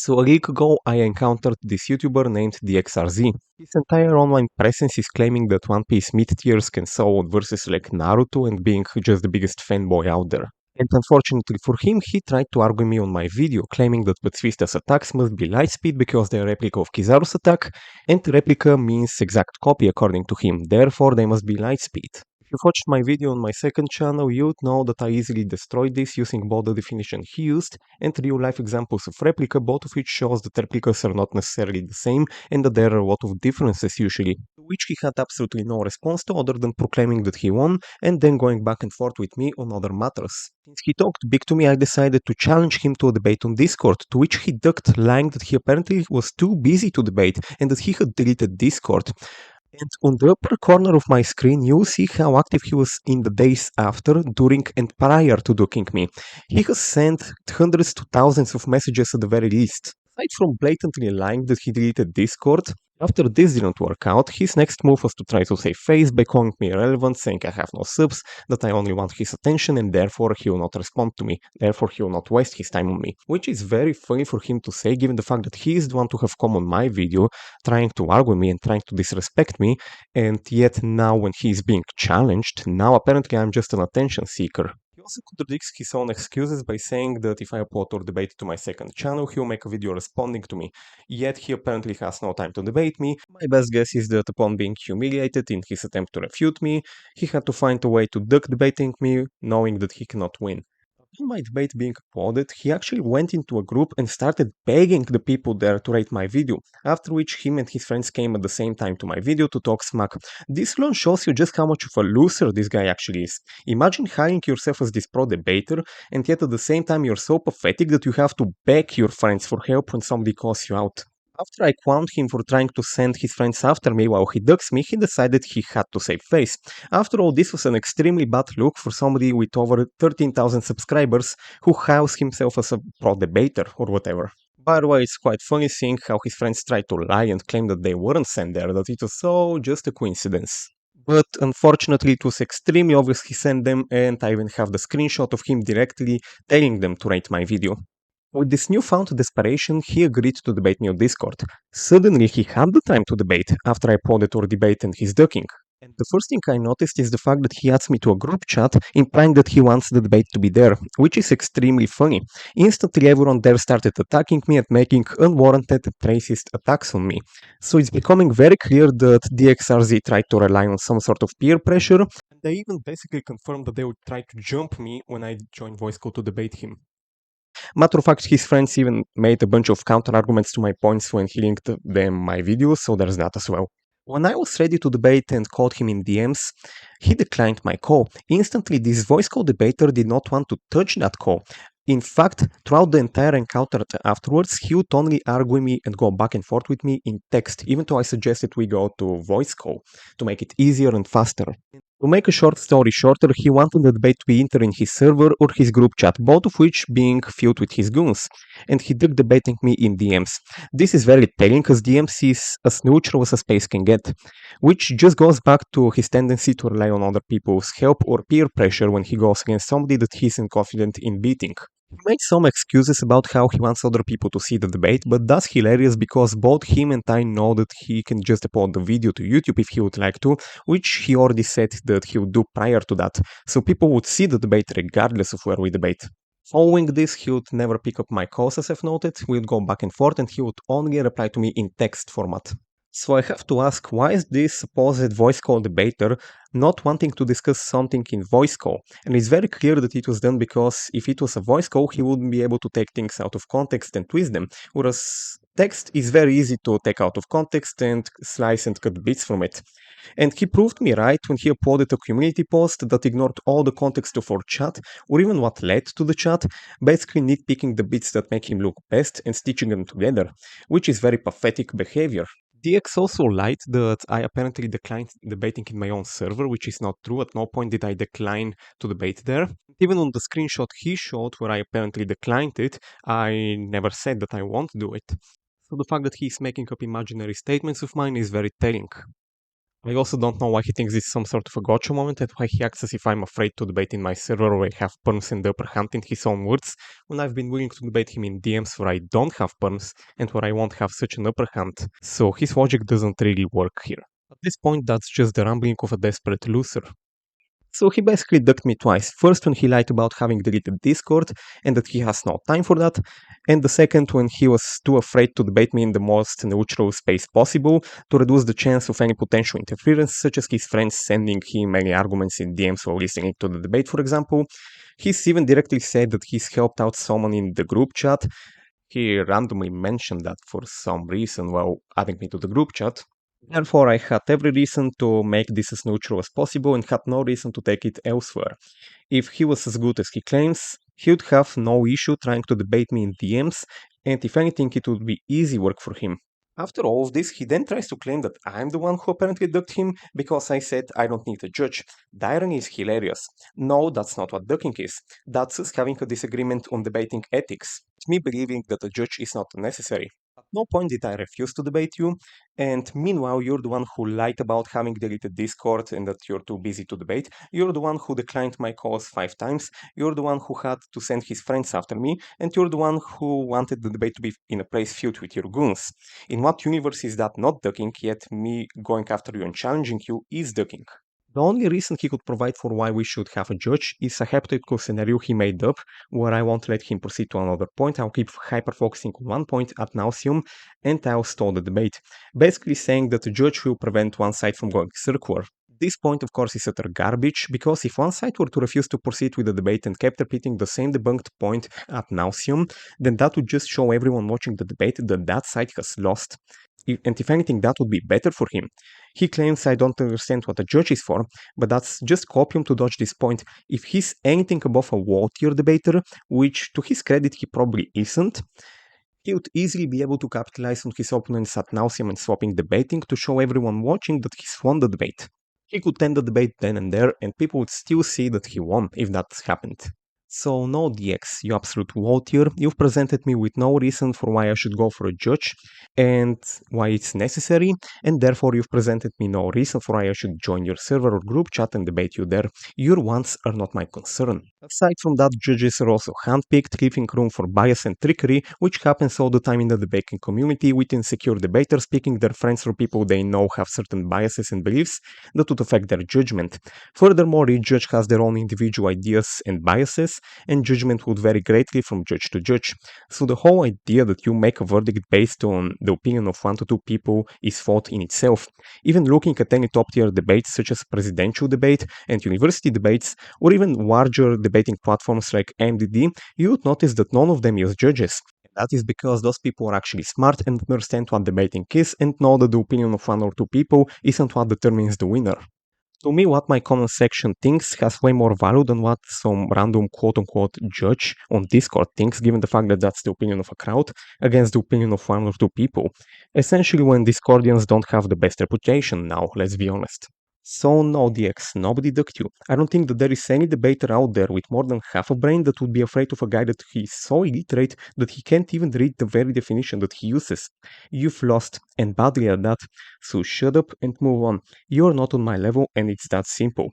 So a week ago, I encountered this YouTuber named DXRZ. His entire online presence is claiming that One Piece mid-tiers can so versus like Naruto and being just the biggest fanboy out there. And unfortunately for him, he tried to argue me on my video, claiming that Patsuista's attacks must be lightspeed because they're a replica of Kizaru's attack, and replica means exact copy according to him, therefore they must be lightspeed. If you've watched my video on my second channel, you'd know that I easily destroyed this using both the definition he used and real-life examples of replica, both of which shows that replicas are not necessarily the same and that there are a lot of differences usually, to which he had absolutely no response to other than proclaiming that he won and then going back and forth with me on other matters. Since he talked big to me, I decided to challenge him to a debate on Discord, to which he ducked, lying that he apparently was too busy to debate and that he had deleted Discord. And on the upper corner of my screen, you see how active he was in the days after, during, and prior to ducking me. He has sent hundreds to thousands of messages at the very least. Aside from blatantly lying that he deleted Discord, after this didn't work out, his next move was to try to save face by calling me irrelevant, saying I have no subs, that I only want his attention and therefore he will not respond to me, therefore he will not waste his time on me. Which is very funny for him to say given the fact that he is the one to have come on my video, trying to argue me and trying to disrespect me, and yet now when he is being challenged, now apparently I'm just an attention seeker. He also contradicts his own excuses by saying that if I upload or debate to my second channel, he'll make a video responding to me. Yet he apparently has no time to debate me. My best guess is that upon being humiliated in his attempt to refute me, he had to find a way to duck debating me, knowing that he cannot win. In my debate being applauded, he actually went into a group and started begging the people there to rate my video, after which him and his friends came at the same time to my video to talk smack. This alone shows you just how much of a loser this guy actually is. Imagine hiring yourself as this pro debater, and yet at the same time you're so pathetic that you have to beg your friends for help when somebody calls you out. After I clowned him for trying to send his friends after me while he ducks me, he decided he had to save face. After all, this was an extremely bad look for somebody with over 13,000 subscribers who hails himself as a pro debater or whatever. By the way, it's quite funny seeing how his friends tried to lie and claim that they weren't sent there, that it was so just a coincidence. But unfortunately, it was extremely obvious he sent them, and I even have the screenshot of him directly telling them to rate my video. With this newfound desperation, he agreed to debate me on Discord. Suddenly, he had the time to debate after I applauded our debate and his ducking. And the first thing I noticed is the fact that he adds me to a group chat, implying that he wants the debate to be there, which is extremely funny. Instantly, everyone there started attacking me and making unwarranted racist attacks on me. So it's becoming very clear that DXRZ tried to rely on some sort of peer pressure. They even basically confirmed that they would try to jump me when I joined VoiceCode to debate him. Matter of fact, his friends even made a bunch of counter arguments to my points when he linked them my videos, so there's that as well. When I was ready to debate and called him in DMs, he declined my call. Instantly, this voice call debater did not want to touch that call. In fact, throughout the entire encounter afterwards, he would only argue with me and go back and forth with me in text, even though I suggested we go to voice call to make it easier and faster. To make a short story shorter, he wanted the debate to be either in his server or his group chat, both of which being filled with his goons, and he did debating me in DMs. This is very telling, as DMs is as neutral as a space can get, which just goes back to his tendency to rely on other people's help or peer pressure when he goes against somebody that he isn't confident in beating. He makes some excuses about how he wants other people to see the debate, but that's hilarious because both him and I know that he can just upload the video to YouTube if he would like to, which he already said that he would do prior to that, so people would see the debate regardless of where we debate. Following this, he would never pick up my calls as I've noted, we would go back and forth and he would only reply to me in text format. So I have to ask, why is this supposed voice call debater not wanting to discuss something in voice call? And it's very clear that it was done because if it was a voice call, he wouldn't be able to take things out of context and twist them, whereas text is very easy to take out of context and slice and cut bits from it. And he proved me right when he uploaded a community post that ignored all the context of our chat, or even what led to the chat, basically nitpicking the bits that make him look best and stitching them together, which is very pathetic behavior. DX also lied that I apparently declined debating in my own server, which is not true. At no point did I decline to debate there. Even on the screenshot he showed where I apparently declined it, I never said that I won't do it. So the fact that he's making up imaginary statements of mine is very telling. I also don't know why he thinks this is some sort of a gotcha moment and why he acts as if I'm afraid to debate in my server where I have perms and the upper hand in his own words, when I've been willing to debate him in DMs where I don't have perms and where I won't have such an upper hand. So his logic doesn't really work here. At this point, that's just the rambling of a desperate loser. So he basically ducked me twice. First when he lied about having deleted Discord and that he has no time for that, and the second when he was too afraid to debate me in the most neutral space possible to reduce the chance of any potential interference, such as his friends sending him any arguments in DMs while listening to the debate, for example. He's even directly said that he's helped out someone in the group chat. He randomly mentioned that for some reason while adding me to the group chat. Therefore, I had every reason to make this as neutral as possible and had no reason to take it elsewhere. If he was as good as he claims, he would have no issue trying to debate me in DMs, and if anything, it would be easy work for him. After all of this, he then tries to claim that I'm the one who apparently ducked him because I said I don't need a judge. The irony is hilarious. No, that's not what ducking is. That's us having a disagreement on debating ethics. It's me believing that a judge is not necessary. At no point did I refuse to debate you, and meanwhile you're the one who lied about having deleted Discord and that you're too busy to debate. You're the one who declined my calls 5 times. You're the one who had to send his friends after me, and you're the one who wanted the debate to be in a place feud with your goons. In what universe is that not ducking, yet me going after you and challenging you is ducking? The only reason he could provide for why we should have a judge is a hypothetical scenario he made up, where I won't let him proceed to another point, I'll keep hyper-focusing on one point ad nauseum, and I'll stall the debate, basically saying that a judge will prevent one side from going circular. This point, of course, is utter garbage, because if one side were to refuse to proceed with the debate and kept repeating the same debunked point ad nauseum, then that would just show everyone watching the debate that that side has lost. And if anything, that would be better for him. He claims I don't understand what a judge is for, but that's just copium to dodge this point. If he's anything above a wall-tier debater, which to his credit he probably isn't, he would easily be able to capitalize on his opponent's ad nauseum and swapping debating to show everyone watching that he's won the debate. He could end the debate then and there, and people would still see that he won if that happened. So no DX, you absolute tier, you've presented me with no reason for why I should go for a judge and why it's necessary, and therefore you've presented me no reason for why I should join your server or group chat and debate you there. Your wants are not my concern. Aside from that, judges are also handpicked, leaving room for bias and trickery, which happens all the time in the debating community, with insecure debaters picking their friends or people they know have certain biases and beliefs that would affect their judgment. Furthermore, each judge has their own individual ideas and biases, and judgment would vary greatly from judge to judge. So the whole idea that you make a verdict based on the opinion of 1 to 2 people is fault in itself. Even looking at any top-tier debates such as presidential debate and university debates, or even larger debating platforms like MDD, you would notice that none of them use judges. That is because those people are actually smart and understand what debating is and know that the opinion of 1 or 2 people isn't what determines the winner. To me, what my comment section thinks has way more value than what some random quote-unquote judge on Discord thinks, given the fact that that's the opinion of a crowd against the opinion of 1 or 2 people. Essentially, when Discordians don't have the best reputation now, let's be honest. So no, DX, nobody ducked you. I don't think that there is any debater out there with more than half a brain that would be afraid of a guy that he's so illiterate that he can't even read the very definition that he uses. You've lost, and badly at that, so shut up and move on. You're not on my level and it's that simple.